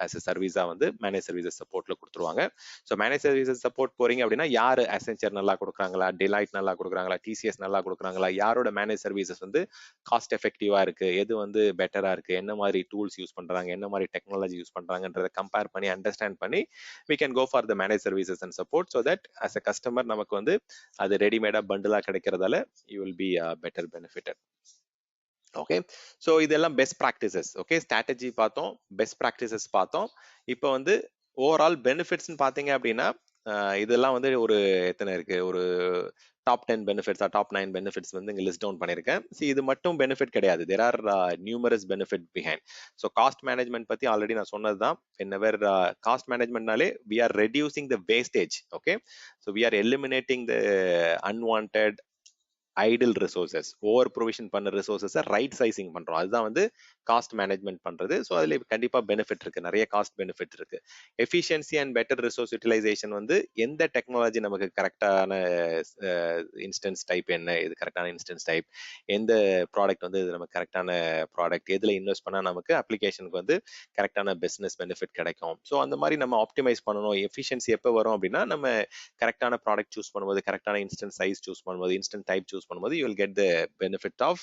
S1: ஆஸ் எ சர்வீஸா வந்து மேனேஜ் சர்வீசஸ் சப்போர்ட்ல கொடுத்துருவாங்க. ஸோ மேனேஜ் சர்வீசஸ் சப்போர்ட் போறீங்க அப்படின்னா யாரு அசென்ச்சர் நல்லா கொடுக்குறாங்களா, டிலைட் நல்லா கொடுக்குறாங்களா, டிசிஎஸ் நல்லா கொடுக்குறாங்களா, யாரோட மேனேஜ் சர்வீசஸ் வந்து காஸ்ட் எஃபெக்டிவா இருக்கு, எது வந்து பெட்டரா இருக்கு, என்ன மாதிரி டூல்ஸ் யூஸ் பண்றாங்க, என்ன மாதிரி டெக்னாலஜி யூஸ் பண்றாங்கன்றத கம்பேர் பண்ணி அண்டர்ஸ்டாண்ட் பண்ணி we can go for the managed services and support, so that as a customer நமக்கு வந்து அது ரெடிமேடா பண்டிலா கிடைக்கிறதால you will be better benefited. Okay, so இதெல்லாம் பெஸ்ட் ப்ராக்டிசஸ். ஓகே, ஸ்ட்ராட்டஜி பார்த்தோம், பெஸ்ட் ப்ராக்டிசஸ் பார்த்தோம். இப்போ வந்து ஓவரால் பெனிஃபிட்ஸ்ன்னு பார்த்தீங்க அப்படின்னா இதெல்லாம் வந்து ஒரு எத்தனை இருக்கு, ஒரு டாப் 10 பெனிஃபிட்ஸ், டாப் 9 பெனிஃபிட்ஸ் வந்து இங்கே லிஸ்ட் டவுன் பண்ணியிருக்கேன். ஸோ இது மட்டும் பெனிஃபிட் கிடையாது, there are numerous benefit behind. So cost management பற்றி ஆல்ரெடி நான் சொன்னது தான். whenever காஸ்ட் மேனேஜ்மெண்ட்னாலே we are reducing the wastage. Okay, so we are eliminating the unwanted idle resources, over provision பண்ண ரிசோர்சஸை ரைட் சைசிங் பண்றோம். அதுதான் வந்து காஸ்ட் மேனேஜ்மெண்ட் பண்றது. ஸோ அதுல கண்டிப்பா பெனிஃபிட் இருக்கு, நிறைய காஸ்ட் பெனிஃபிட் இருக்கு. Efficiency and better resource utilization வந்து எந்த டெக்னாலஜி நமக்கு கரெக்டான இன்ஸ்டன்ஸ் டைப், என்ன இது கரெக்டான இன்ஸ்டன்ஸ் டைப், எந்த ப்ராடக்ட் வந்து இது நமக்கு கரெக்டான ப்ராடக்ட், எதுல இன்வெஸ்ட் பண்ணா நமக்கு அப்ளிகேஷனுக்கு வந்து கரெக்டான பிசினஸ் பெனிஃபிட் கிடைக்கும். ஸோ அந்த மாதிரி நம்ம ஆப்டிமைஸ் பண்ணணும். எஃபிஷியன்சி எப்போ வரும் அப்படின்னா நம்ம கரெக்டான ப்ராடக்ட் சூஸ் பண்ணும்போது, கரெக்டான இன்ஸ்டன்ஸ் சைஸ் சூஸ் பண்ணும்போது, இன்ஸ்டன்ட் டைப் சூஸ் பண்ணும்போது you will get the benefit of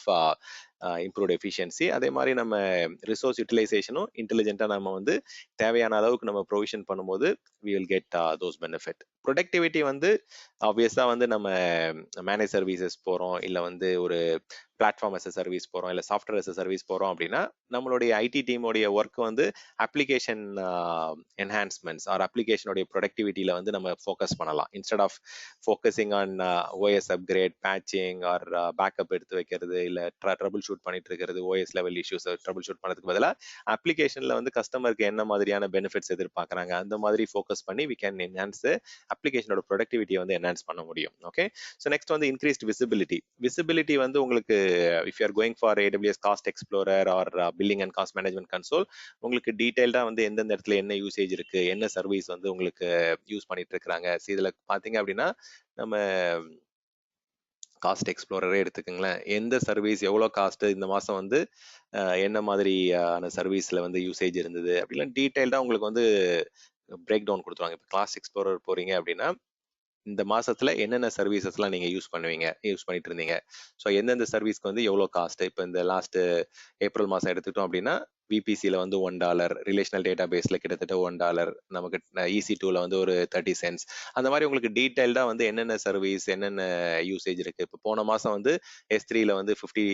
S1: improved efficiency. அதே மாதிரி நம்ம ரிசோர்ஸ் யூட்டிலைசேஷனும் இன்டெலிஜென்ட்டா நம்ம வந்து தேவையான அளவுக்கு நம்ம ப்ரொவிஷன் பண்ணும்போது we will get those benefit. Productivity வந்து ஆப்வியஸா வந்து நம்ம மேனேஜ் சர்வீசஸ் போறோம், இல்ல வந்து ஒரு பிளாட்ஃபார்ம் எஸ் சர்வீஸ் போறோம், இல்ல சாஃப்ட்வேர் எஸ் சர்வீஸ் போறோம் அப்படின்னா நம்மளுடைய ஐடி டீமோடைய ஒர்க் வந்து அப்ளிகேஷன் என்ஹான்ஸ்மெண்ட்ஸ் ஆர் அப்ளிகேஷனுடைய ப்ரொடக்டிவிட்டியில வந்து நம்ம ஃபோக்கஸ் பண்ணலாம். Instead of focusing on OS upgrade, patching or backup எடுத்து வைக்கிறது, இல்ல ட்ரபிள் ஷூட் பண்ணிட்டு இருக்கிறது, OS level issues trouble shoot பண்ணதுக்கு பதிலாக அப்ளிகேஷன்ல வந்து கஸ்டமருக்கு என்ன மாதிரியான பெனிஃபிட்ஸ் எதிர்பார்க்கறாங்க அந்த மாதிரி ஃபோக்கஸ் பண்ணி we can enhance the அப்ளிகேஷனோட ப்ரொடக்டிவிட்டியை வந்து என்ஹான்ஸ் பண்ண முடியும். ஓகே, ஸோ நெக்ஸ்ட் வந்து இன்க்ரீஸ்ட் விசிபிலிட்டி வந்து உங்களுக்கு if you are going for AWS Cost Explorer or Billing and Cost Management Console, உங்களுக்கு டீடைல்டா வந்து எந்தெந்த இடத்துல என்ன யூசேஜ் இருக்கு, என்ன சர்வீஸ் வந்து உங்களுக்கு யூஸ் பண்ணிட்டு இருக்காங்க. இதுல பாத்தீங்க அப்படின்னா நம்ம காஸ்ட் எக்ஸ்ப்ளோரரே எடுத்துக்கோங்களேன், எந்த சர்வீஸ் எவ்வளோ காஸ்ட், இந்த மாசம் வந்து என்ன மாதிரியான சர்வீஸ்ல வந்து யூசேஜ் இருந்தது அப்படிலாம் டீடைல்டா உங்களுக்கு வந்து பிரேக் டவுன் கொடுத்துருவாங்க. இப்போ கிளாஸ் எக்ஸ்ப்ளோரர் போறீங்க அப்படின்னா இந்த மாசத்துல என்னென்ன சர்வீசஸ்லாம் நீங்க யூஸ் பண்ணிட்டு இருந்தீங்க, ஸோ எந்தெந்த சர்வீஸ்க்கு வந்து எவ்வளோ காஸ்ட். இப்போ இந்த லாஸ்ட் ஏப்ரல் மாசம் எடுத்துட்டோம் அப்படின்னா விபிசியில் வந்து $1, ரிலேஷனல் டேட்டா பேஸ்ல கிட்டத்தட்ட $1, நமக்கு EC2ல வந்து ஒரு 30 cents. அந்த மாதிரி உங்களுக்கு டீடைல்டா வந்து என்னென்ன சர்வீஸ், என்னென்ன யூசேஜ் இருக்கு. இப்போ போன மாசம் வந்து S3ல வந்து 50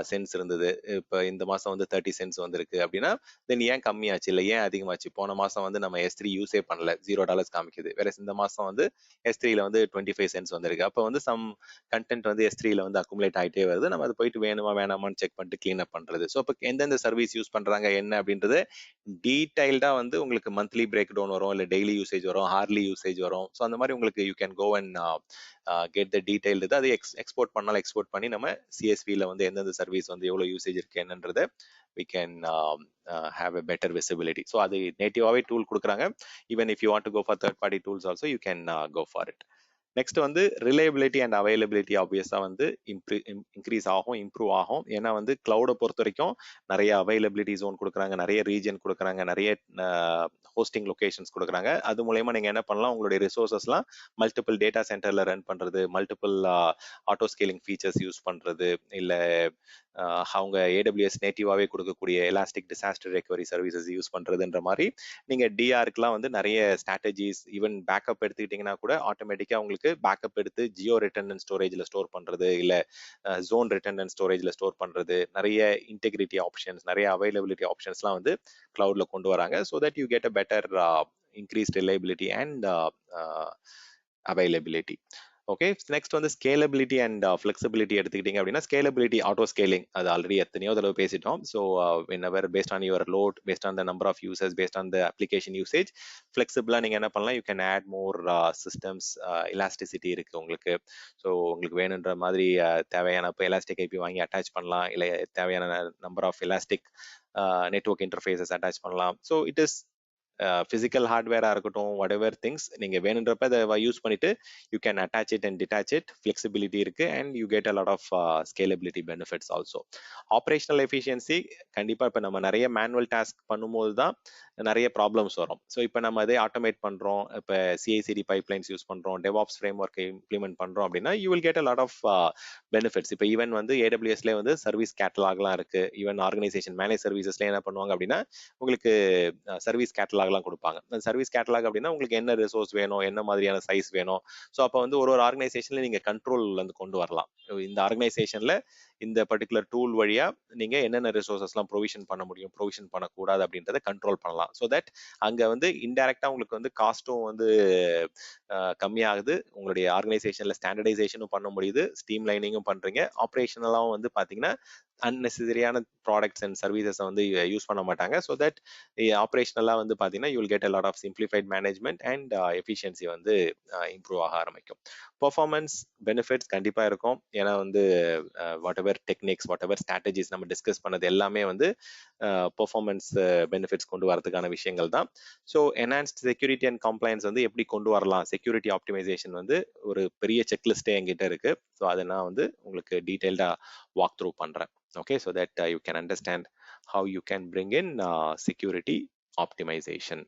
S1: cents இருந்தது, இப்போ இந்த மாசம் வந்து 30 cents வந்திருக்கு அப்படின்னா தென் ஏன் கம்மியாச்சு, இல்லை ஏன் அதிகமாச்சு. போன மாசம் வந்து நம்ம S3 யூஸே பண்ணல, $0 காமிக்குது. வேற இந்த மாசம் வந்து S3ல வந்து 25 cents வந்திருக்கு. அப்போ வந்து சம் கண்டென்ட் வந்து S3ல வந்து அக்குமுலேட் ஆகிட்டே வருது. நம்ம அது போயிட்டு வேணுமா வேணாமான்னு செக் பண்ணிட்டு கிளீன் அப் பண்றது. ஸோ இப்போ எந்தெந்த சர்வீஸ் யூஸ் பண்றாங்க என்ன அப்படின்றது டீடைல்டா வந்து உங்களுக்கு மந்த்லி பிரேக் டவுன் வரும், இல்லை டெய்லி யூசேஜ் வரும், ஹார்லி யூசேஜ் வரும். ஸோ அந்த மாதிரி உங்களுக்கு you can go and get the detail. இது அது எக்ஸ்போர்ட் பண்ணாலும் எக்ஸ்போர்ட் பண்ணி நம்ம CSVல வந்து எந்தெந்த சர்வீஸ் வந்து எவ்வளோ யூசேஜ் இருக்கு என்னன்றதை we can have a better visibility. So அது நேட்டிவாவே டூல் கொடுக்குறாங்க. Even if you want to go for third party tools also you can go for it. Next வந்து ரிலையபிலிட்டி அண்ட் அவைலபிலிட்டி ஆப்வியஸா வந்து இன்க்ரீஸ் ஆகும், இம்ப்ரூவ் ஆகும். ஏன்னா வந்து கிளவுடை பொறுத்த வரைக்கும் நிறைய அவைலபிலிட்டி ஜோன் கொடுக்குறாங்க, நிறைய ரீஜன் கொடுக்குறாங்க, நிறைய ஹோஸ்டிங் லொகேஷன்ஸ் கொடுக்குறாங்க. அது மூலயமா நீங்க என்ன பண்ணலாம், உங்களுடைய ரிசோர்சஸ்லாம் மல்டிபிள் டேட்டா சென்டர்ல ரன் பண்றது, multiple auto scaling features use பண்றது, இல்ல அவங்க ஏடபிள்யூஎஸ் நேட்டிவாவே கொடுக்கக்கூடிய elastic disaster recovery services use பண்றதுன்ற மாதிரி நீங்க டிஆருக்குலாம் வந்து நிறைய ஸ்ட்ராட்டஜிஸ், ஈவன் பேக்கப் எடுத்துக்கிட்டீங்கன்னா கூட ஆட்டோமேட்டிக்கா உங்களுக்கு பேக்கப் எடுத்து ஜியோ ரிட்டர்ன் ஸ்டோரேஜ்ல ஸ்டோர் பண்றது, இல்ல ஜோன் ரிட்டர்ன் ஸ்டோரேஜ்ல ஸ்டோர் பண்றது, நிறைய இன்டெகிரிட்டி ஆப்ஷன்ஸ், நிறைய அவைலபிலிட்டி ஆப்ஷன்ஸ்லாம் வந்து கிளவுட்ல கொண்டு வராங்க. So that you get a better increased reliability and availability. Okay, next வந்து ஸ்கேலபிலிட்டி அண்ட் ஃபிளெக்சிபிலிட்டி எடுத்துக்கிட்டீங்க அப்படின்னா, ஸ்கேலபிலிட்டி ஆட்டோ ஸ்கேலிங் அது ஆல்ரெடி எத்தனையோ தடவை பேசிட்டோம். So whenever based on your load, based on the number of users, based on the application usage, ஃபிளெக்சிபிளா நீங்க என்ன பண்ணலாம், you can add more systems, elasticity இருக்கு உங்களுக்கு. ஸோ உங்களுக்கு வேணுன்ற மாதிரி தேவையான இப்போ எலாஸ்டிக் ஐபி வாங்கி அட்டாச் பண்ணலாம், இல்லை தேவையான number of elastic network interfaces attach பண்ணலாம். ஸோ இட் இஸ் பிசிக்கல் ஹார்ட்வேரா இருக்கட்டும், வாட் எவர் திங்ஸ் நீங்க வேணுன்றப்ப அதை யூஸ் பண்ணிட்டு you can attach it and detach it. Flexibility இருக்கு and you get a lot of scalability benefits also. Operational efficiency கண்டிப்பா இப்போ நம்ம நிறைய மேனுவல் டாஸ்க் பண்ணும்போது தான் நிறைய ப்ராப்ளம்ஸ் வரும். ஸோ இப்போ நம்ம அதே ஆட்டோமேட் பண்றோம், இப்போ சிஐசிடி பைப்லைன்ஸ் யூஸ் பண்றோம், டெவாப்ஸ் ஃப்ரேம் ஒர்க்கை இம்ப்ளிமெண்ட் பண்றோம் அப்படின்னா you will get a lot of benefits. இப்போ ஈவன் வந்து ஏடபிள்யூஎஸ்ல வந்து சர்வீஸ் கேட்டலாக்லாம் இருக்கு. ஈவன் ஆர்கனைசேஷன் மேனேஜ் சர்வீசஸ்ல என்ன பண்ணுவாங்க அப்படின்னா, உங்களுக்கு சர்வீஸ் கேட்டலாக்லாம் கொடுப்பாங்க. அந்த சர்வீஸ் கேட்டலாக் அப்படின்னா உங்களுக்கு என்ன ரிசோர்ஸ் வேணும், என்ன மாதிரியான சைஸ் வேணும். ஸோ அப்போ வந்து ஒரு ஆர்கனைசேஷன்ல நீங்க கண்ட்ரோல் வந்து கொண்டு வரலாம். இந்த ஆர்கனைசேஷன்ல இந்த பர்டிகுலர் டூல் வழியா நீங்க என்னென்ன ரிசோர்சஸ்லாம் ப்ரொவிஷன் பண்ண முடியும், ப்ரொவிஷன் பண்ணக்கூடாது அப்படின்றத கண்ட்ரோல் பண்ணலாம். ஸோ தட் அங்க வந்து இன்டைரக்டா உங்களுக்கு வந்து காஸ்ட்டும் வந்து கம்மியாகுது, உங்களுடைய ஆர்கனைசேஷன்ல ஸ்டாண்டர்டைசேஷனும் பண்ண முடியுது, ஸ்ட்ரீம் லைனிங்கும் பண்றீங்க. ஆப்ரேஷனலாகவும் வந்து பாத்தீங்கன்னா அன்னெசரியான ப்ராடக்ட்ஸ் அண்ட் சர்வீசஸ் வந்து யூஸ் பண்ண மாட்டாங்க. ஸோ தட் ஆப்ரேஷனலாக வந்து பார்த்தீங்கன்னா you will get a lot of simplified management and efficiency வந்து இம்ப்ரூவ் ஆக ஆரம்பிக்கும். பெர்ஃபார்மன்ஸ் பெனிஃபிட்ஸ் கண்டிப்பாக இருக்கும். ஏன்னா வந்து whatever techniques, whatever strategies நம்ம டிஸ்கஸ் பண்ணது எல்லாமே வந்து பெர்ஃபார்மன்ஸ் பெனிஃபிட்ஸ் கொண்டு வரதுக்கான விஷயங்கள் தான். So enhanced security and compliance வந்து எப்படி கொண்டு வரலாம், செக்யூரிட்டி ஆப்டிமைசேஷன் வந்து ஒரு பெரிய செக்லிஸ்டே என்கிட்ட இருக்கு. ஸோ அதை நான் வந்து உங்களுக்கு டீட்டெயில்டாக வாக் த்ரூ பண்றேன். Okay, so that you can understand how you can bring in security optimization.